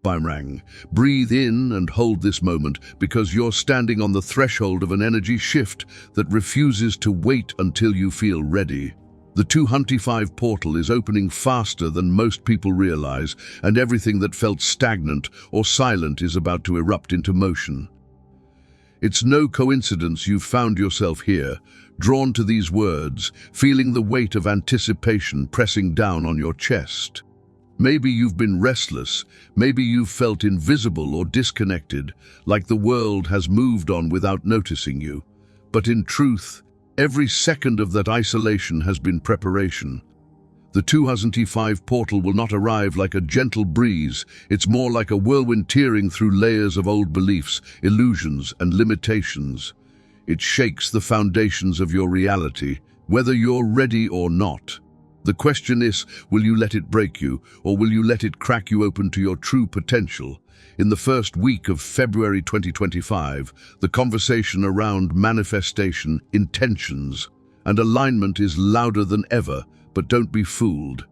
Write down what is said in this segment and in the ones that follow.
Boomerang. Breathe in and hold this moment, because you're standing on the threshold of an energy shift that refuses to wait until you feel ready. The 225 portal is opening faster than most people realize, and everything that felt stagnant or silent is about to erupt into motion. It's no coincidence you've found yourself here, drawn to these words, feeling the weight of anticipation pressing down on your chest. Maybe you've been restless, maybe you've felt invisible or disconnected, like the world has moved on without noticing you. But in truth, every second of that isolation has been preparation. The 225 portal will not arrive like a gentle breeze. It's more like a whirlwind tearing through layers of old beliefs, illusions, and limitations. It shakes the foundations of your reality, whether you're ready or not. The question is, will you let it break you, or will you let it crack you open to your true potential? In the first week of February 2025, the conversation around manifestation, intentions, and alignment is louder than ever, but don't be fooled.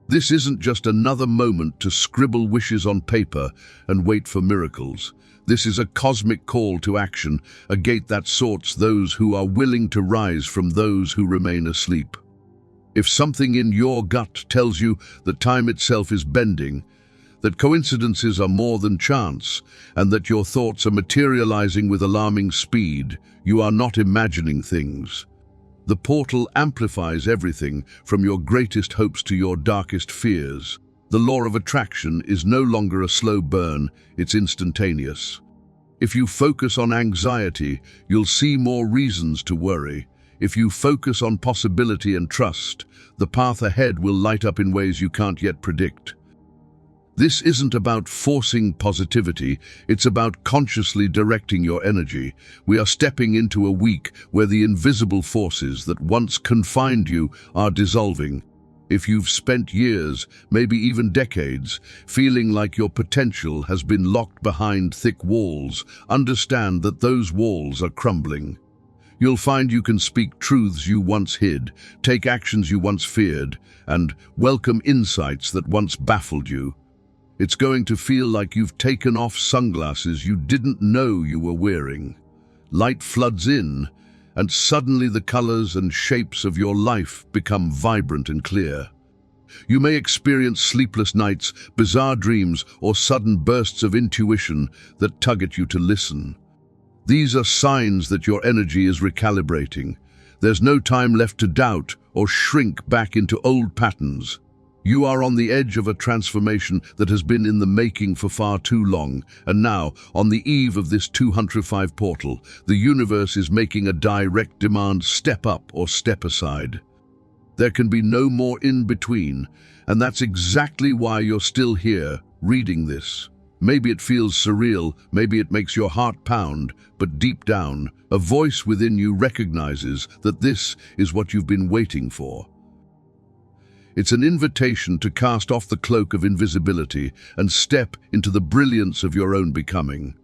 This isn't just another moment to scribble wishes on paper and wait for miracles. This is a cosmic call to action, a gate that sorts those who are willing to rise from those who remain asleep. If something in your gut tells you that time itself is bending, that coincidences are more than chance, and that your thoughts are materializing with alarming speed, you are not imagining things. The portal amplifies everything, from your greatest hopes to your darkest fears. The law of attraction is no longer a slow burn, it's instantaneous. If you focus on anxiety, you'll see more reasons to worry. If you focus on possibility and trust, the path ahead will light up in ways you can't yet predict. This isn't about forcing positivity, it's about consciously directing your energy. We are stepping into a week where the invisible forces that once confined you are dissolving. If you've spent years, maybe even decades, feeling like your potential has been locked behind thick walls, understand that those walls are crumbling. You'll find you can speak truths you once hid, take actions you once feared, and welcome insights that once baffled you. It's going to feel like you've taken off sunglasses you didn't know you were wearing. Light floods in, and suddenly the colors and shapes of your life become vibrant and clear. You may experience sleepless nights, bizarre dreams, or sudden bursts of intuition that tug at you to listen. These are signs that your energy is recalibrating. There's no time left to doubt or shrink back into old patterns. You are on the edge of a transformation that has been in the making for far too long, and now, on the eve of this 205 portal, the universe is making a direct demand: step up or step aside. There can be no more in between, and that's exactly why you're still here, reading this. Maybe it feels surreal, maybe it makes your heart pound, but deep down, a voice within you recognizes that this is what you've been waiting for. It's an invitation to cast off the cloak of invisibility and step into the brilliance of your own becoming.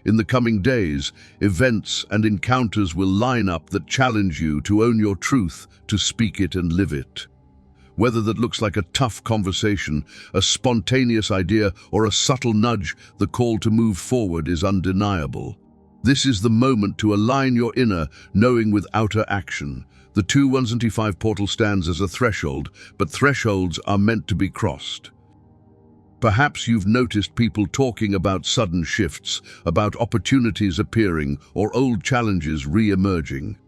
In the coming days, events and encounters will line up that challenge you to own your truth, to speak it and live it. Whether that looks like a tough conversation, a spontaneous idea, or a subtle nudge, the call to move forward is undeniable. This is the moment to align your inner knowing with outer action. The 225 portal stands as a threshold, but thresholds are meant to be crossed. Perhaps you've noticed people talking about sudden shifts, about opportunities appearing, or old challenges re-emerging.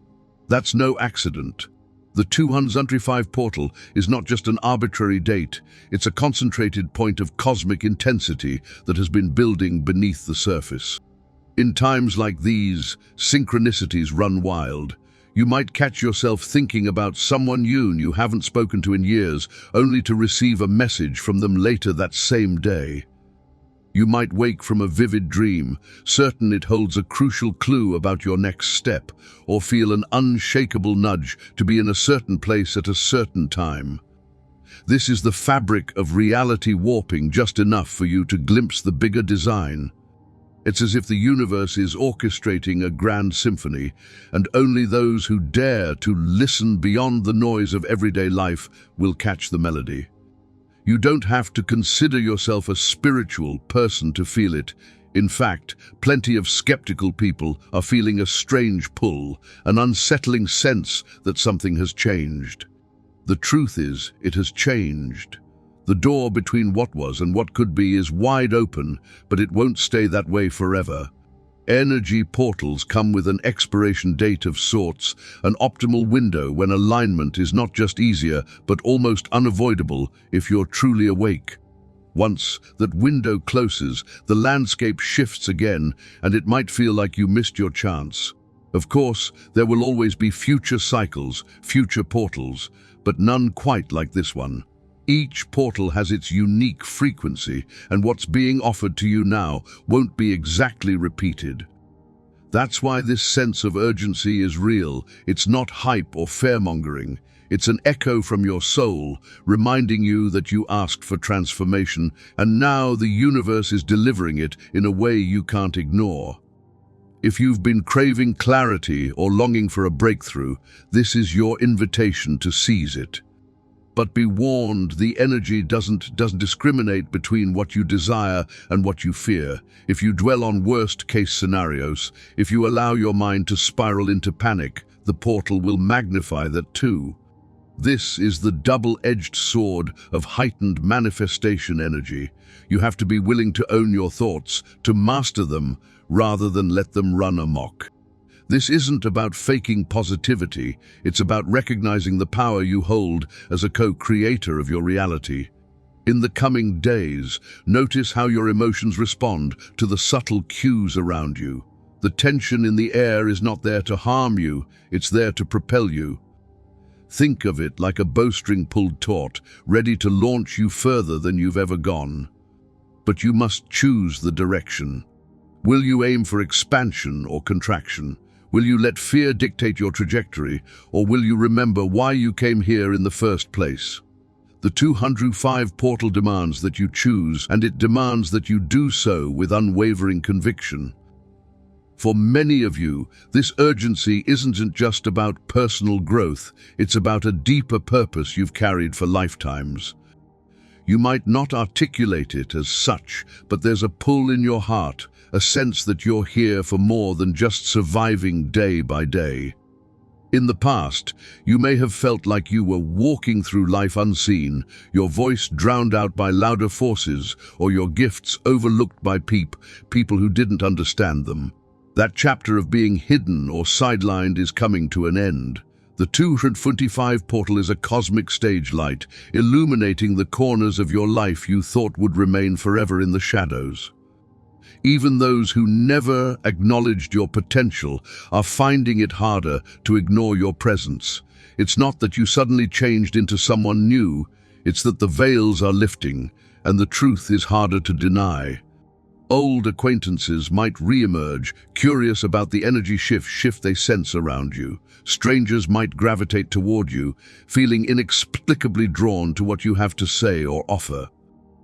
That's no accident. The 225 portal is not just an arbitrary date, it's a concentrated point of cosmic intensity that has been building beneath the surface. In times like these, synchronicities run wild. You might catch yourself thinking about someone you haven't spoken to in years, only to receive a message from them later that same day. You might wake from a vivid dream, certain it holds a crucial clue about your next step, or feel an unshakable nudge to be in a certain place at a certain time. This is the fabric of reality warping just enough for you to glimpse the bigger design. It's as if the universe is orchestrating a grand symphony, and only those who dare to listen beyond the noise of everyday life will catch the melody. You don't have to consider yourself a spiritual person to feel it. In fact, plenty of skeptical people are feeling a strange pull, an unsettling sense that something has changed. The truth is, it has changed. The door between what was and what could be is wide open, but it won't stay that way forever. Energy portals come with an expiration date of sorts, an optimal window when alignment is not just easier, but almost unavoidable if you're truly awake. Once that window closes, the landscape shifts again, and it might feel like you missed your chance. Of course, there will always be future cycles, future portals, but none quite like this one. Each portal has its unique frequency, and what's being offered to you now won't be exactly repeated. That's why this sense of urgency is real. It's not hype or fearmongering. It's an echo from your soul, reminding you that you asked for transformation, and now the universe is delivering it in a way you can't ignore. If you've been craving clarity or longing for a breakthrough, this is your invitation to seize it. But be warned, the energy doesn't discriminate between what you desire and what you fear. If you dwell on worst-case scenarios, if you allow your mind to spiral into panic, the portal will magnify that too. This is the double-edged sword of heightened manifestation energy. You have to be willing to own your thoughts, to master them, rather than let them run amok. This isn't about faking positivity, it's about recognizing the power you hold as a co-creator of your reality. In the coming days, notice how your emotions respond to the subtle cues around you. The tension in the air is not there to harm you, it's there to propel you. Think of it like a bowstring pulled taut, ready to launch you further than you've ever gone. But you must choose the direction. Will you aim for expansion or contraction? Will you let fear dictate your trajectory, or will you remember why you came here in the first place? The 205 portal demands that you choose, and it demands that you do so with unwavering conviction. For many of you, this urgency isn't just about personal growth, it's about a deeper purpose you've carried for lifetimes. You might not articulate it as such, but there's a pull in your heart, a sense that you're here for more than just surviving day by day. In the past, you may have felt like you were walking through life unseen, your voice drowned out by louder forces, or your gifts overlooked by people who didn't understand them. That chapter of being hidden or sidelined is coming to an end. The 225 portal is a cosmic stage light, illuminating the corners of your life you thought would remain forever in the shadows. Even those who never acknowledged your potential are finding it harder to ignore your presence. It's not that you suddenly changed into someone new, it's that the veils are lifting and the truth is harder to deny. Old acquaintances might re-emerge, curious about the energy shift they sense around you. Strangers might gravitate toward you, feeling inexplicably drawn to what you have to say or offer.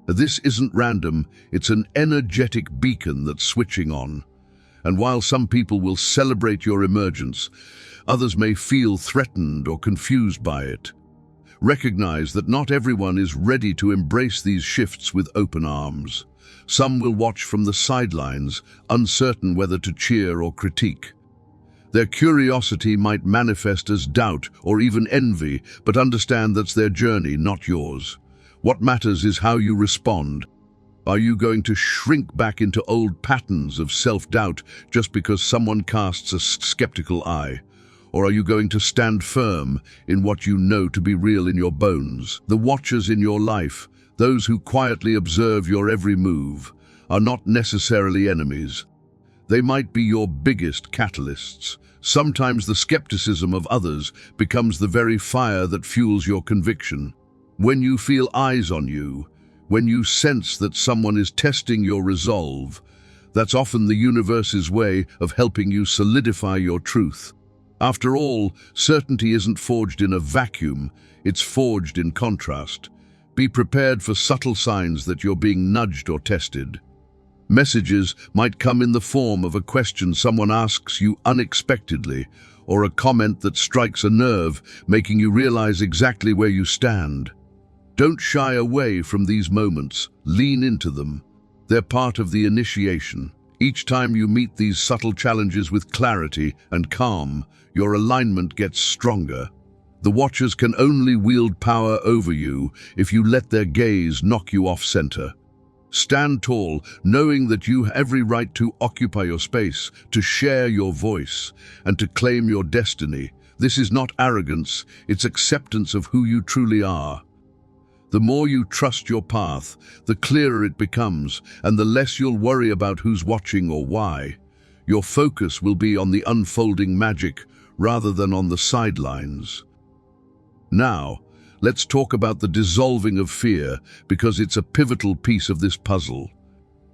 This isn't random, it's an energetic beacon that's switching on. And while some people will celebrate your emergence, others may feel threatened or confused by it. Recognize that not everyone is ready to embrace these shifts with open arms. Some will watch from the sidelines, uncertain whether to cheer or critique. Their curiosity might manifest as doubt or even envy, but understand that's their journey, not yours. What matters is how you respond. Are you going to shrink back into old patterns of self-doubt just because someone casts a skeptical eye? Or are you going to stand firm in what you know to be real in your bones? The watchers in your life, those who quietly observe your every move, are not necessarily enemies. They might be your biggest catalysts. Sometimes the skepticism of others becomes the very fire that fuels your conviction. When you feel eyes on you, when you sense that someone is testing your resolve, that's often the universe's way of helping you solidify your truth. After all, certainty isn't forged in a vacuum, it's forged in contrast. Be prepared for subtle signs that you're being nudged or tested. Messages might come in the form of a question someone asks you unexpectedly, or a comment that strikes a nerve, making you realize exactly where you stand. Don't shy away from these moments, lean into them. They're part of the initiation. Each time you meet these subtle challenges with clarity and calm, your alignment gets stronger. The Watchers can only wield power over you if you let their gaze knock you off center. Stand tall, knowing that you have every right to occupy your space, to share your voice, and to claim your destiny. This is not arrogance, it's acceptance of who you truly are. The more you trust your path, the clearer it becomes, and the less you'll worry about who's watching or why. Your focus will be on the unfolding magic rather than on the sidelines. Now, let's talk about the dissolving of fear, because it's a pivotal piece of this puzzle.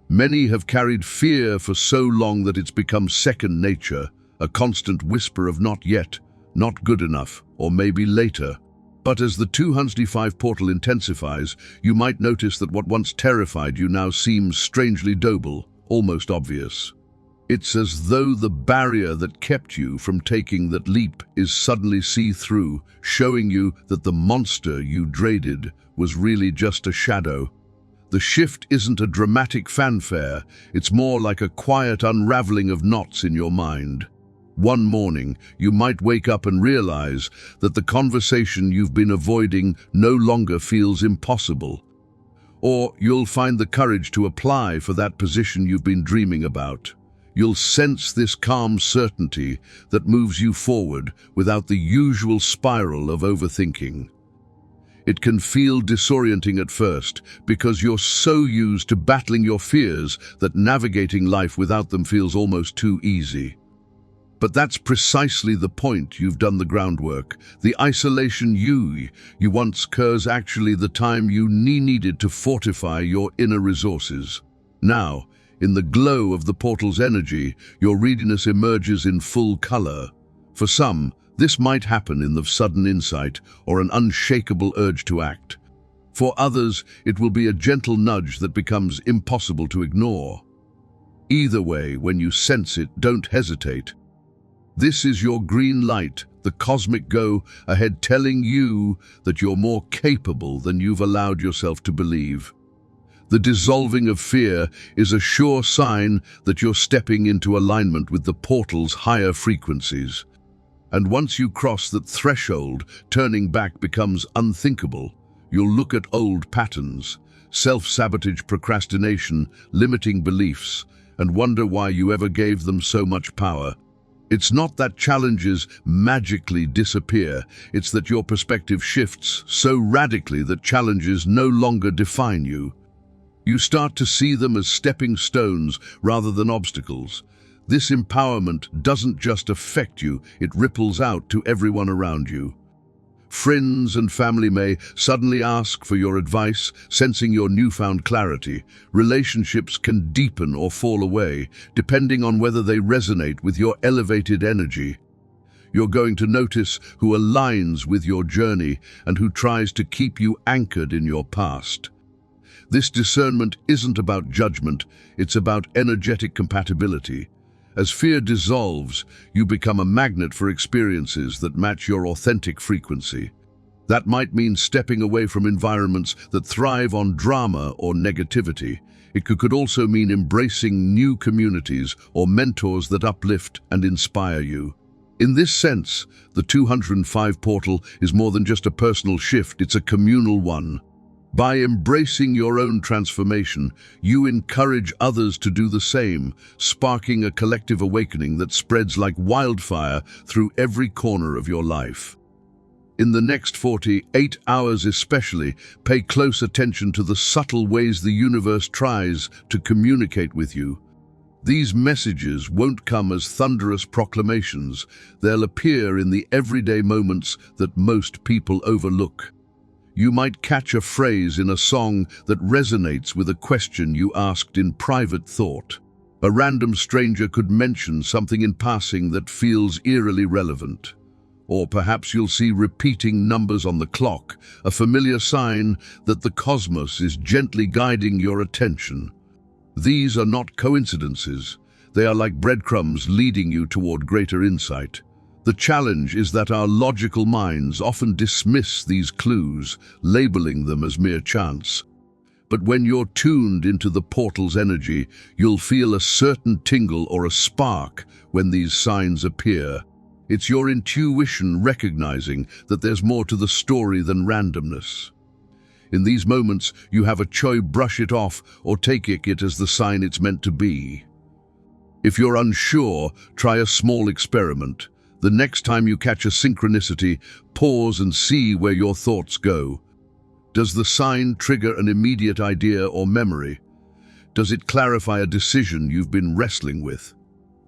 Many have carried fear for so long that it's become second nature, a constant whisper of not yet, not good enough, or maybe later. But as the 205 portal intensifies, you might notice that what once terrified you now seems strangely doable, almost obvious. It's as though the barrier that kept you from taking that leap is suddenly see-through, showing you that the monster you dreaded was really just a shadow. The shift isn't a dramatic fanfare, it's more like a quiet unraveling of knots in your mind. One morning, you might wake up and realize that the conversation you've been avoiding no longer feels impossible. Or you'll find the courage to apply for that position you've been dreaming about. You'll sense this calm certainty that moves you forward without the usual spiral of overthinking. It can feel disorienting at first because you're so used to battling your fears that navigating life without them feels almost too easy. But that's precisely the point. You've done the groundwork. The isolation you once cursed actually the time you needed to fortify your inner resources. Now, in the glow of the portal's energy, your readiness emerges in full color. For some, this might happen in the sudden insight or an unshakable urge to act. For others, it will be a gentle nudge that becomes impossible to ignore. Either way, when you sense it, don't hesitate. This is your green light, the cosmic go ahead telling you that you're more capable than you've allowed yourself to believe. The dissolving of fear is a sure sign that you're stepping into alignment with the portal's higher frequencies. And once you cross that threshold, turning back becomes unthinkable. You'll look at old patterns, self-sabotage, procrastination, limiting beliefs, and wonder why you ever gave them so much power. It's not that challenges magically disappear, it's that your perspective shifts so radically that challenges no longer define you. You start to see them as stepping stones rather than obstacles. This empowerment doesn't just affect you, it ripples out to everyone around you. Friends and family may suddenly ask for your advice, sensing your newfound clarity. Relationships can deepen or fall away, depending on whether they resonate with your elevated energy. You're going to notice who aligns with your journey and who tries to keep you anchored in your past. This discernment isn't about judgment, it's about energetic compatibility. As fear dissolves, you become a magnet for experiences that match your authentic frequency. That might mean stepping away from environments that thrive on drama or negativity. It could also mean embracing new communities or mentors that uplift and inspire you. In this sense, the 205 portal is more than just a personal shift, it's a communal one. By embracing your own transformation, you encourage others to do the same, sparking a collective awakening that spreads like wildfire through every corner of your life. In the next 48 hours especially, pay close attention to the subtle ways the universe tries to communicate with you. These messages won't come as thunderous proclamations. They'll appear in the everyday moments that most people overlook. You might catch a phrase in a song that resonates with a question you asked in private thought. A random stranger could mention something in passing that feels eerily relevant. Or perhaps you'll see repeating numbers on the clock, a familiar sign that the cosmos is gently guiding your attention. These are not coincidences. They are like breadcrumbs leading you toward greater insight. The challenge is that our logical minds often dismiss these clues, labeling them as mere chance. But when you're tuned into the portal's energy, you'll feel a certain tingle or a spark when these signs appear. It's your intuition recognizing that there's more to the story than randomness. In these moments, you have a choice: brush it off or take it as the sign it's meant to be. If you're unsure, try a small experiment. The next time you catch a synchronicity, pause and see where your thoughts go. Does the sign trigger an immediate idea or memory? Does it clarify a decision you've been wrestling with?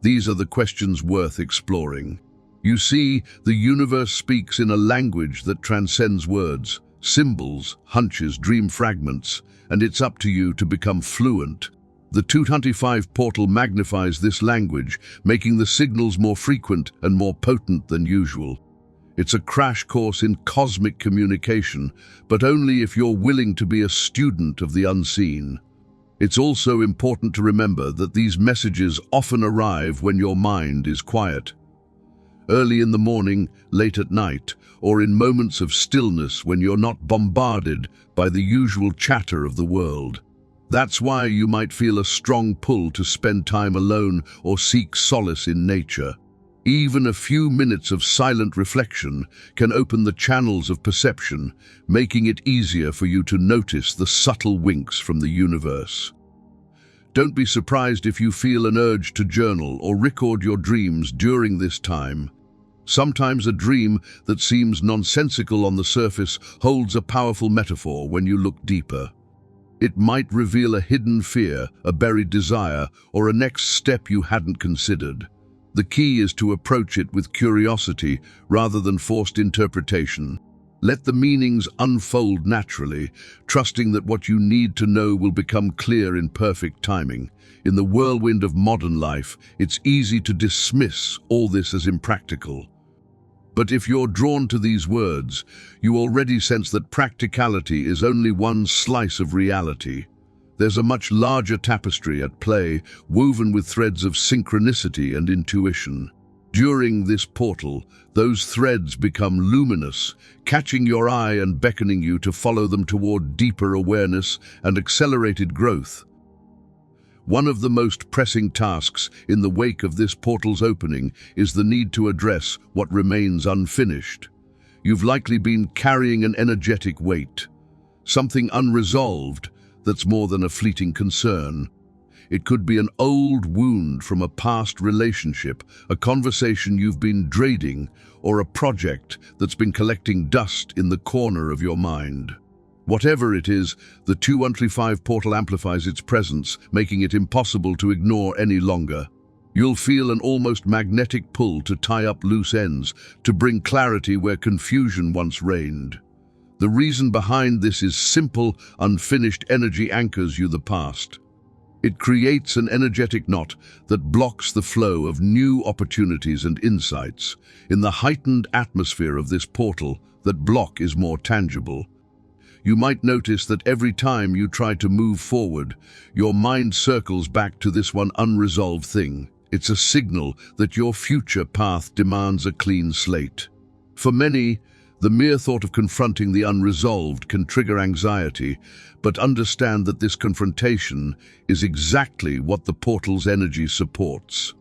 These are the questions worth exploring. You see, the universe speaks in a language that transcends words, symbols, hunches, dream fragments, and it's up to you to become fluent. The 225 portal magnifies this language, making the signals more frequent and more potent than usual. It's a crash course in cosmic communication, but only if you're willing to be a student of the unseen. It's also important to remember that these messages often arrive when your mind is quiet. Early in the morning, late at night, or in moments of stillness when you're not bombarded by the usual chatter of the world. That's why you might feel a strong pull to spend time alone or seek solace in nature. Even a few minutes of silent reflection can open the channels of perception, making it easier for you to notice the subtle winks from the universe. Don't be surprised if you feel an urge to journal or record your dreams during this time. Sometimes a dream that seems nonsensical on the surface holds a powerful metaphor when you look deeper. It might reveal a hidden fear, a buried desire, or a next step you hadn't considered. The key is to approach it with curiosity rather than forced interpretation. Let the meanings unfold naturally, trusting that what you need to know will become clear in perfect timing. In the whirlwind of modern life, it's easy to dismiss all this as impractical. But if you're drawn to these words, you already sense that practicality is only one slice of reality. There's a much larger tapestry at play, woven with threads of synchronicity and intuition. During this portal, those threads become luminous, catching your eye and beckoning you to follow them toward deeper awareness and accelerated growth. One of the most pressing tasks in the wake of this portal's opening is the need to address what remains unfinished. You've likely been carrying an energetic weight, something unresolved that's more than a fleeting concern. It could be an old wound from a past relationship, a conversation you've been dreading, or a project that's been collecting dust in the corner of your mind. Whatever it is, the 215 portal amplifies its presence, making it impossible to ignore any longer. You'll feel an almost magnetic pull to tie up loose ends, to bring clarity where confusion once reigned. The reason behind this is simple: unfinished energy anchors you the past. It creates an energetic knot that blocks the flow of new opportunities and insights. In the heightened atmosphere of this portal, that block is more tangible. You might notice that every time you try to move forward, your mind circles back to this one unresolved thing. It's a signal that your future path demands a clean slate. For many, the mere thought of confronting the unresolved can trigger anxiety, but understand that this confrontation is exactly what the portal's energy supports.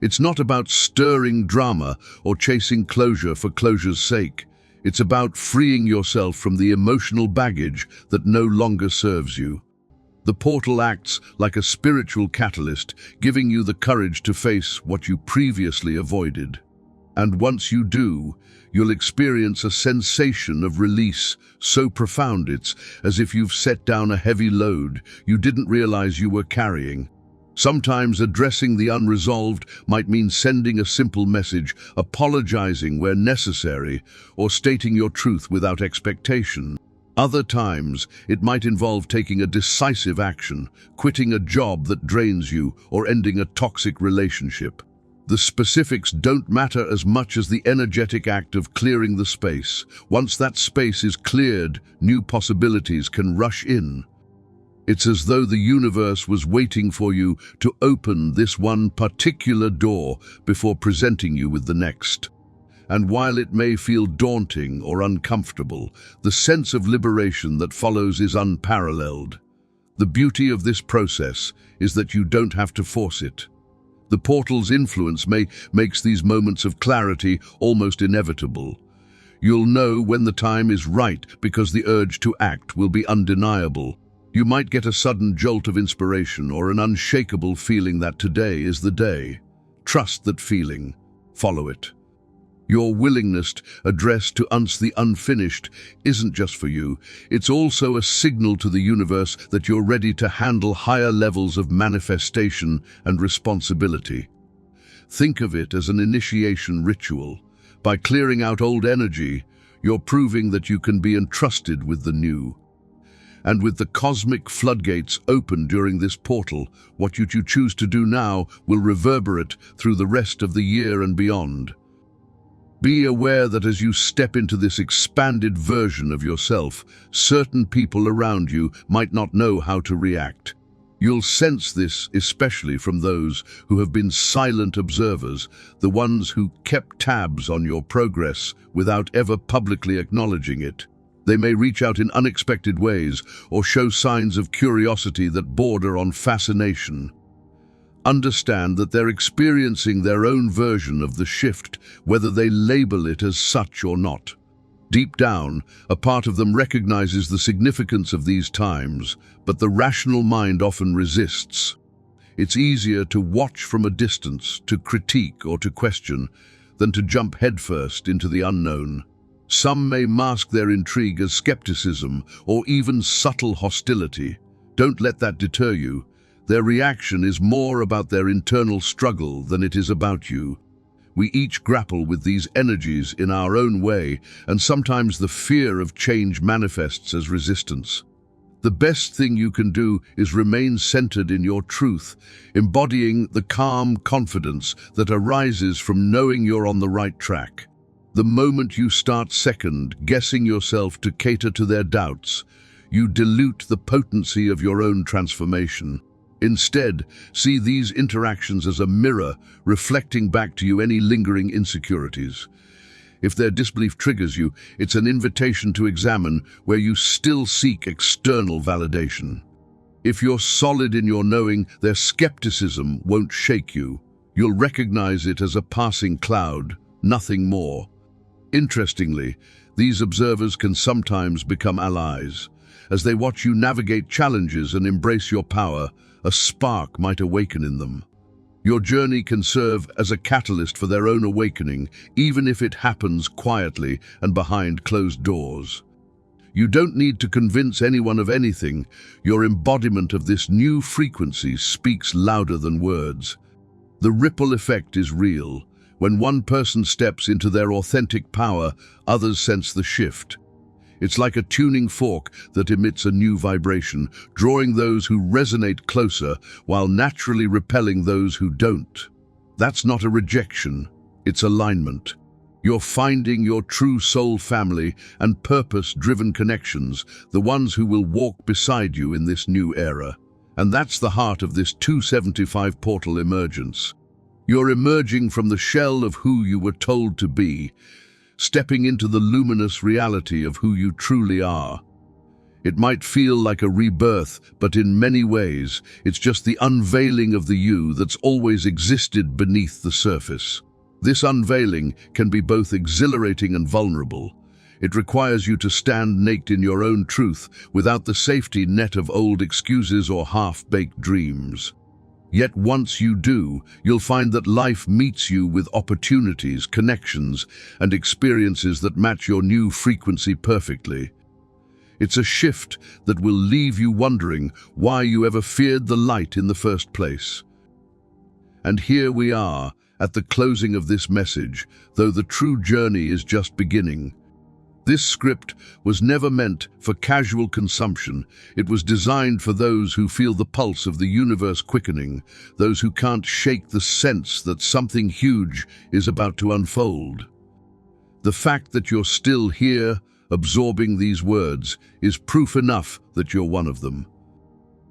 It's not about stirring drama or chasing closure for closure's sake. It's about freeing yourself from the emotional baggage that no longer serves you. The portal acts like a spiritual catalyst, giving you the courage to face what you previously avoided. And once you do, you'll experience a sensation of release so profound it's as if you've set down a heavy load you didn't realize you were carrying. Sometimes addressing the unresolved might mean sending a simple message, apologizing where necessary, or stating your truth without expectation. Other times, it might involve taking a decisive action, quitting a job that drains you, or ending a toxic relationship. The specifics don't matter as much as the energetic act of clearing the space. Once that space is cleared, new possibilities can rush in. It's as though the universe was waiting for you to open this one particular door before presenting you with the next. And while it may feel daunting or uncomfortable, the sense of liberation that follows is unparalleled. The beauty of this process is that you don't have to force it. The portal's influence makes these moments of clarity almost inevitable. You'll know when the time is right because the urge to act will be undeniable. You might get a sudden jolt of inspiration or an unshakable feeling that today is the day. Trust that feeling. Follow it. Your willingness addressed to us the unfinished isn't just for you. It's also a signal to the universe that you're ready to handle higher levels of manifestation and responsibility. Think of it as an initiation ritual. By clearing out old energy, you're proving that you can be entrusted with the new. And with the cosmic floodgates open during this portal, what you choose to do now will reverberate through the rest of the year and beyond. Be aware that as you step into this expanded version of yourself, certain people around you might not know how to react. You'll sense this especially from those who have been silent observers, the ones who kept tabs on your progress without ever publicly acknowledging it. They may reach out in unexpected ways or show signs of curiosity that border on fascination. Understand that they're experiencing their own version of the shift, whether they label it as such or not. Deep down, a part of them recognizes the significance of these times, but the rational mind often resists. It's easier to watch from a distance, to critique or to question, than to jump headfirst into the unknown. Some may mask their intrigue as skepticism or even subtle hostility. Don't let that deter you. Their reaction is more about their internal struggle than it is about you. We each grapple with these energies in our own way, and sometimes the fear of change manifests as resistance. The best thing you can do is remain centered in your truth, embodying the calm confidence that arises from knowing you're on the right track. The moment you start second-guessing yourself to cater to their doubts, you dilute the potency of your own transformation. Instead, see these interactions as a mirror reflecting back to you any lingering insecurities. If their disbelief triggers you, it's an invitation to examine where you still seek external validation. If you're solid in your knowing, their skepticism won't shake you. You'll recognize it as a passing cloud, nothing more. Interestingly, these observers can sometimes become allies. As they watch you navigate challenges and embrace your power, a spark might awaken in them. Your journey can serve as a catalyst for their own awakening, even if it happens quietly and behind closed doors. You don't need to convince anyone of anything. Your embodiment of this new frequency speaks louder than words. The ripple effect is real. When one person steps into their authentic power, others sense the shift. It's like a tuning fork that emits a new vibration, drawing those who resonate closer while naturally repelling those who don't. That's not a rejection, it's alignment. You're finding your true soul family and purpose-driven connections, the ones who will walk beside you in this new era. And that's the heart of this 275 portal emergence. You're emerging from the shell of who you were told to be, stepping into the luminous reality of who you truly are. It might feel like a rebirth, but in many ways, it's just the unveiling of the you that's always existed beneath the surface. This unveiling can be both exhilarating and vulnerable. It requires you to stand naked in your own truth without the safety net of old excuses or half-baked dreams. Yet once you do, you'll find that life meets you with opportunities, connections, and experiences that match your new frequency perfectly. It's a shift that will leave you wondering why you ever feared the light in the first place. And here we are, at the closing of this message, though the true journey is just beginning. This script was never meant for casual consumption. It was designed for those who feel the pulse of the universe quickening, those who can't shake the sense that something huge is about to unfold. The fact that you're still here, absorbing these words, is proof enough that you're one of them.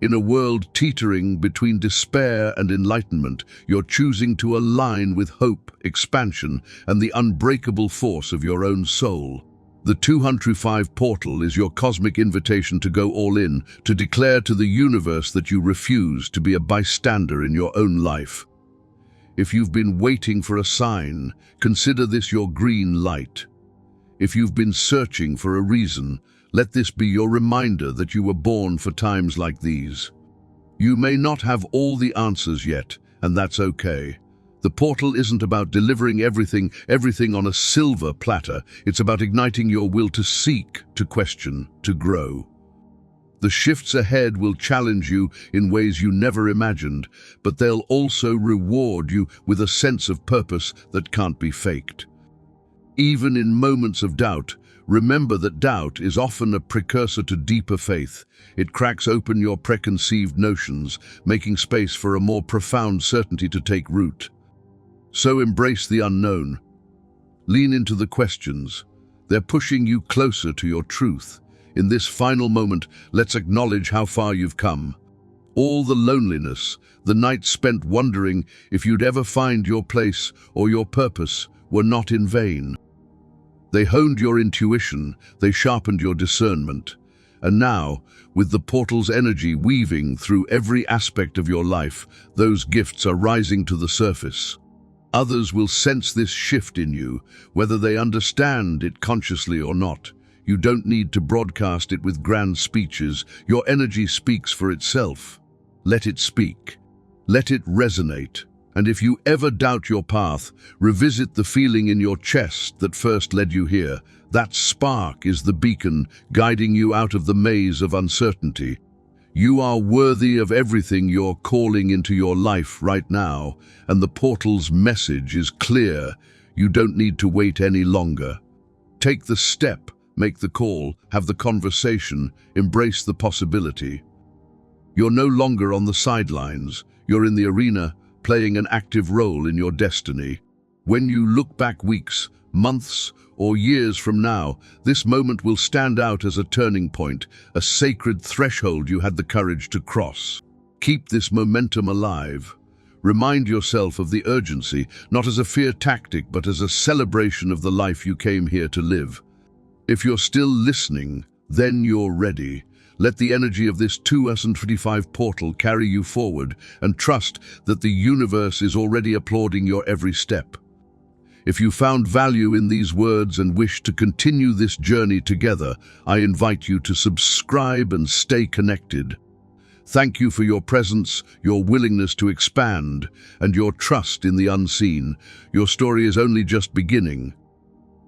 In a world teetering between despair and enlightenment, you're choosing to align with hope, expansion, and the unbreakable force of your own soul. The 205 portal is your cosmic invitation to go all in, to declare to the universe that you refuse to be a bystander in your own life. If you've been waiting for a sign, consider this your green light. If you've been searching for a reason, let this be your reminder that you were born for times like these. You may not have all the answers yet, and that's okay. The portal isn't about delivering everything on a silver platter. It's about igniting your will to seek, to question, to grow. The shifts ahead will challenge you in ways you never imagined, but they'll also reward you with a sense of purpose that can't be faked. Even in moments of doubt, remember that doubt is often a precursor to deeper faith. It cracks open your preconceived notions, making space for a more profound certainty to take root. So embrace the unknown. Lean into the questions. They're pushing you closer to your truth. In this final moment, let's acknowledge how far you've come. All the loneliness, the nights spent wondering if you'd ever find your place or your purpose, were not in vain. They honed your intuition, they sharpened your discernment. And now, with the portal's energy weaving through every aspect of your life, those gifts are rising to the surface. Others will sense this shift in you, whether they understand it consciously or not. You don't need to broadcast it with grand speeches. Your energy speaks for itself. Let it speak. Let it resonate. And if you ever doubt your path, revisit the feeling in your chest that first led you here. That spark is the beacon guiding you out of the maze of uncertainty. You are worthy of everything you're calling into your life right now, and the portal's message is clear. You don't need to wait any longer. Take the step, make the call, have the conversation, embrace the possibility. You're no longer on the sidelines. You're in the arena, playing an active role in your destiny. When you look back weeks, months, or years from now, this moment will stand out as a turning point, a sacred threshold you had the courage to cross. Keep this momentum alive. Remind yourself of the urgency, not as a fear tactic, but as a celebration of the life you came here to live. If you're still listening, then you're ready. Let the energy of this 205 portal carry you forward, and trust that the universe is already applauding your every step. If you found value in these words and wish to continue this journey together, I invite you to subscribe and stay connected. Thank you for your presence, your willingness to expand, and your trust in the unseen. Your story is only just beginning.